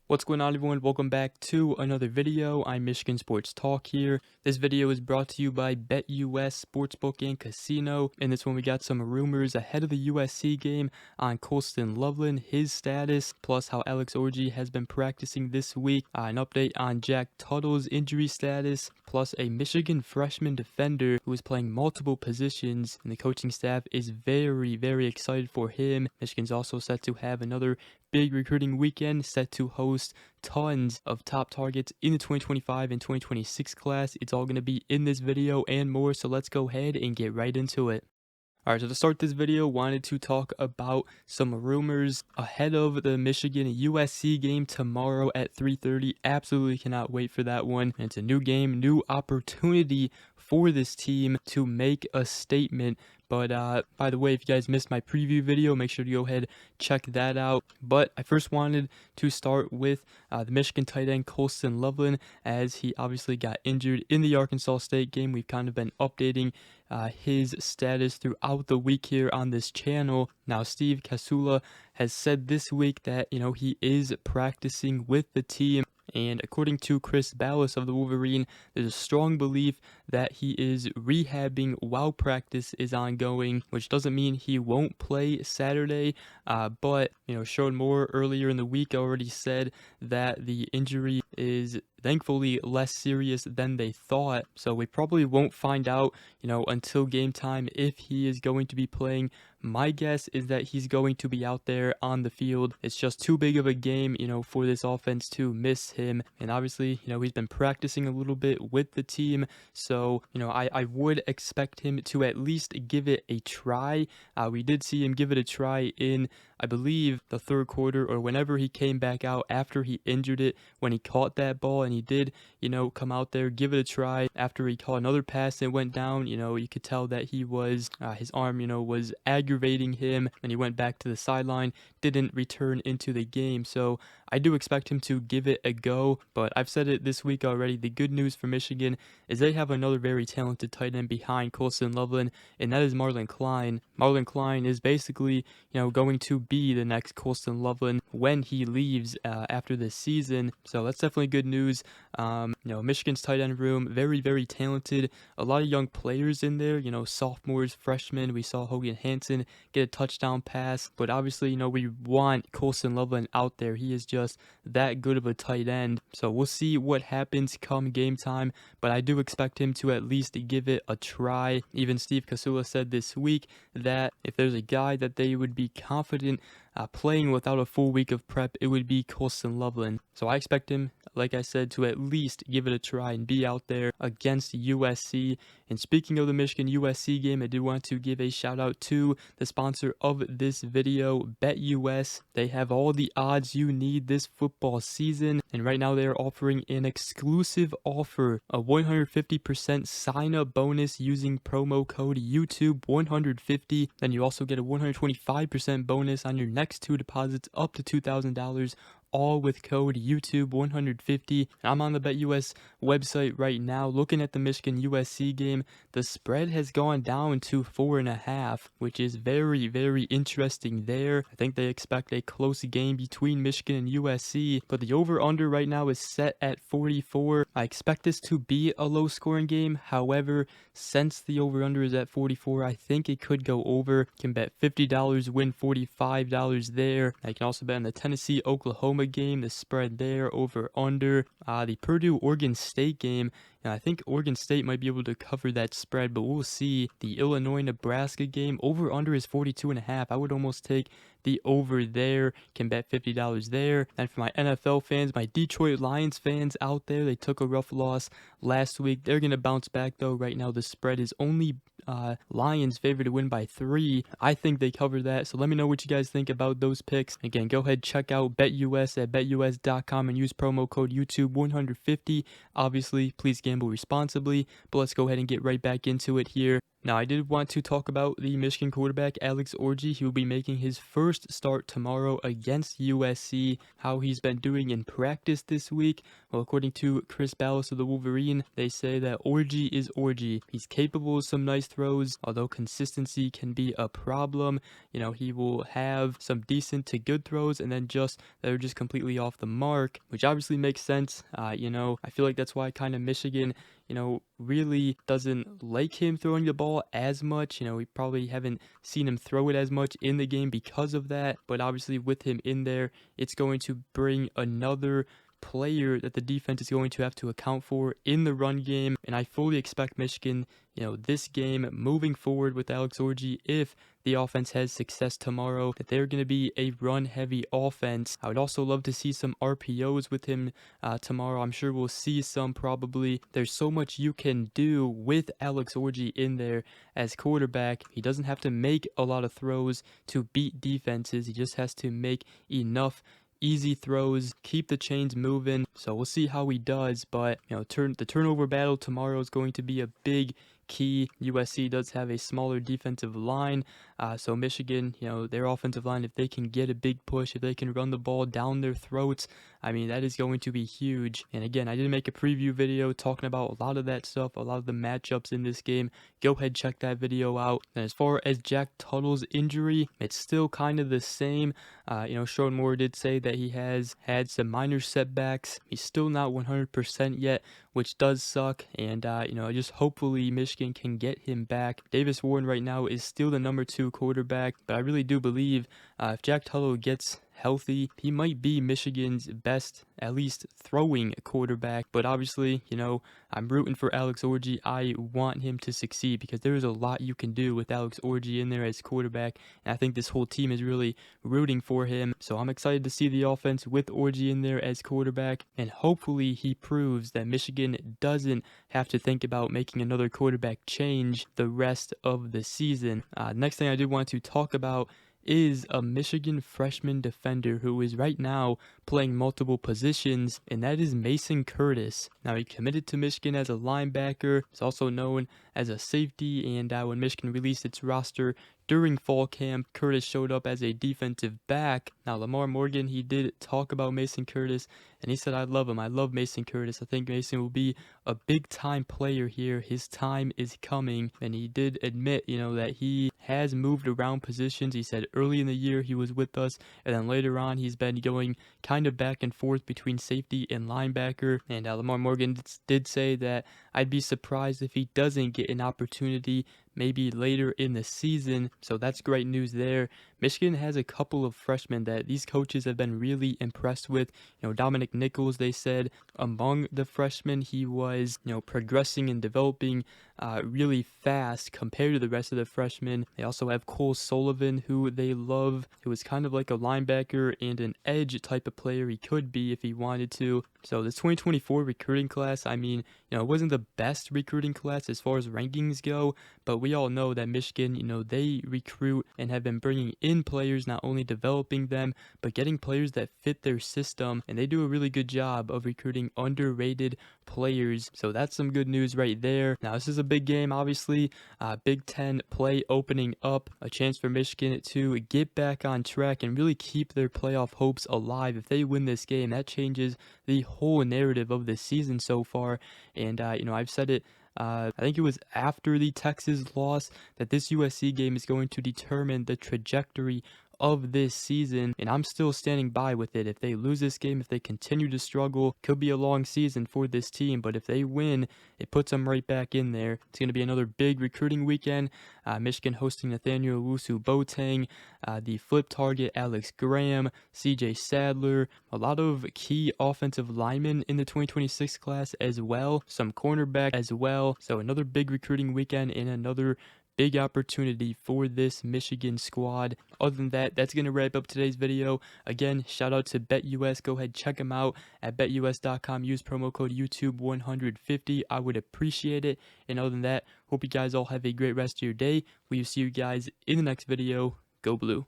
What's going on, everyone? Welcome back to another video. I'm Michigan Sports Talk here. This video is brought to you by BetUS Sportsbook and Casino. In this one, we got some rumors ahead of the USC game on Colston Loveland, his status, plus how Alec Orji has been practicing this week, an update on Jack Tuttle's injury status, plus a Michigan freshman defender who is playing multiple positions, and the coaching staff is very excited for him. Michigan's also set to have another big recruiting weekend, set to host tons of top targets in the 2025 and 2026 class. It's all going to be in this video and more, so let's go ahead and get right into it. Alright, so to start this video, wanted to talk about some rumors ahead of the Michigan USC game tomorrow at 3:30. Absolutely cannot wait for that one. And it's a new game, new opportunity for this team to make a statement. But by the way, if you guys missed my preview video, make sure to go ahead, check that out. But I first wanted to start with the Michigan tight end Colston Loveland, as he obviously got injured in the Arkansas State game. We've kind of been updating his status throughout the week here on this channel. Now, Steve Casula has said this week that, he is practicing with the team. And according to Chris Ballas of the Wolverine, there's a strong belief that he is rehabbing while practice is ongoing, which doesn't mean he won't play Saturday. But Sean Moore earlier in the week already said that the injury is thankfully less serious than they thought. So we probably won't find out, until game time if he is going to be playing. My guess is that he's going to be out there on the field. It's just too big of a game, for this offense to miss him. And obviously, he's been practicing a little bit with the team. So, I would expect him to at least give it a try. We did see him give it a try in, I believe, the third quarter, or whenever he came back out after he injured it, when he caught that ball, and he did, come out there, give it a try. After he caught another pass and went down, you could tell that he was, his arm, was aggravating him, and he went back to the sideline, didn't return into the game. So I do expect him to give it a go, but I've said it this week already. The good news for Michigan is they have another very talented tight end behind Colston Loveland, and that is Marlon Klein. Marlon Klein is basically, going to be the next Colston Loveland when he leaves after this season. So that's definitely good news. Michigan's tight end room, very talented. A lot of young players in there, sophomores, freshmen. We saw Hogan Hansen get a touchdown pass, but obviously, we want Colston Loveland out there. He is just that good of a tight end. So we'll see what happens come game time, but I do expect him to at least give it a try. Even Steve Casula said this week that if there's a guy that they would be confident playing without a full week of prep, it would be Colston Loveland. So I expect him, like I said, to at least give it a try and be out there against USC. And speaking of the Michigan USC game, I do want to give a shout out to the sponsor of this video, BetUS. They have all the odds you need this football season, and right now they are offering an exclusive offer, a 150% sign up bonus using promo code YouTube150. Then you also get a 125% bonus on your next two deposits up to $2,000, all with code YouTube150. I'm on the BetUS website right now looking at the Michigan USC game. The spread has gone down to 4.5, which is very interesting there. I think they expect a close game between Michigan and USC, but the over-under right now is set at 44. I expect this to be a low-scoring game. However, since the over-under is at 44, I think it could go over. You can bet $50, win $45 there. I can also bet on the Tennessee-Oklahoma game, the spread there, over under. The Purdue-Oregon State game, I think Oregon State might be able to cover that spread, but we'll see. The Illinois-Nebraska game, over under is 42.5. I would almost take the over there. Can bet $50 there. And for my NFL fans, my Detroit Lions fans out there, they took a rough loss last week. They're gonna bounce back though. Right now the spread is only Lions favored to win by 3. I think they cover that. So let me know what you guys think about those picks. Again, go ahead, check out BetUS at betus.com and use promo code YouTube150. Obviously, please gamble responsibly, but let's go ahead and get right back into it here. Now, I did want to talk about the Michigan quarterback, Alex Orji. He will be making his first start tomorrow against USC. How he's been doing in practice this week? Well, according to Chris Ballas of the Wolverine, they say that Orji is Orji. He's capable of some nice throws, although consistency can be a problem. He will have some decent to good throws and then that are just completely off the mark, which obviously makes sense. I feel like that's why kind of Michigan really doesn't like him throwing the ball as much. We probably haven't seen him throw it as much in the game because of that. But obviously with him in there, it's going to bring another player that the defense is going to have to account for in the run game. And I fully expect Michigan, this game moving forward with Alex Orji, if the offense has success tomorrow, that they're going to be a run-heavy offense. I would also love to see some RPOs with him tomorrow. I'm sure we'll see some probably. There's so much you can do with Alex Orji in there as quarterback. He doesn't have to make a lot of throws to beat defenses. He just has to make enough easy throws, keep the chains moving. So we'll see how he does, but the turnover battle tomorrow is going to be a big key. USC does have a smaller defensive line, so Michigan, their offensive line, if they can get a big push, if they can run the ball down their throats, I mean, that is going to be huge. And again, I did make a preview video talking about a lot of that stuff, a lot of the matchups in this game. Go ahead, check that video out. And as far as Jack Tuttle's injury, it's still kind of the same. Sean Moore did say that he has had some minor setbacks. He's still not 100% yet, which does suck. And, just hopefully Michigan can get him back. Davis Warren right now is still the number 2 quarterback, but I really do believe if Jack Tuttle gets healthy, he might be Michigan's best, at least throwing quarterback. But obviously, I'm rooting for Alex Orji. I want him to succeed because there is a lot you can do with Alex Orji in there as quarterback, and I think this whole team is really rooting for him. So I'm excited to see the offense with Orji in there as quarterback, and hopefully he proves that Michigan doesn't have to think about making another quarterback change the rest of the season. Next thing I did want to talk about is a Michigan freshman defender who is right now playing multiple positions, and that is Mason Curtis. Now, he committed to Michigan as a linebacker. He's also known as a safety, and when Michigan released its roster during fall camp, Curtis showed up as a defensive back. Now, Lamar Morgan, he did talk about Mason Curtis, and he said, I love him. I love Mason Curtis. I think Mason will be a big-time player here. His time is coming. And he did admit, that he has moved around positions. He said early in the year he was with us, and then later on he's been going kind of back and forth between safety and linebacker. And Lamar Morgan did say that I'd be surprised if he doesn't get an opportunity maybe later in the season. So that's great news there. Michigan has a couple of freshmen that these coaches have been really impressed with. Dominic Nichols, they said among the freshmen, he was, progressing and developing really fast compared to the rest of the freshmen. They also have Colston Loveland, who they love, who is kind of like a linebacker and an edge type of player he could be if he wanted to. So this 2024 recruiting class, I mean, it wasn't the best recruiting class as far as rankings go, but we all know that Michigan, they recruit and have been bringing in players, not only developing them, but getting players that fit their system, and they do a really good job of recruiting underrated players. So that's some good news right there. Now, this is a big game, obviously. Big Ten play opening up, a chance for Michigan to get back on track and really keep their playoff hopes alive. If they win this game, that changes the whole narrative of the season so far. And, I've said it, I think it was after the Texas loss, that this USC game is going to determine the trajectory of this season, and I'm still standing by with it. If they lose this game, if they continue to struggle, could be a long season for this team, but if they win, it puts them right back in there. It's going to be another big recruiting weekend. Michigan hosting Nathaniel Owusu-Boateng, the flip target Alex Graham, CJ Sadler, a lot of key offensive linemen in the 2026 class as well, some cornerback as well. So another big recruiting weekend and another big opportunity for this Michigan squad. Other than that, that's going to wrap up today's video. Again, shout out to BetUS. Go ahead, check them out at betus.com. Use promo code YouTube150. I would appreciate it. And other than that, hope you guys all have a great rest of your day. We will see you guys in the next video. Go Blue.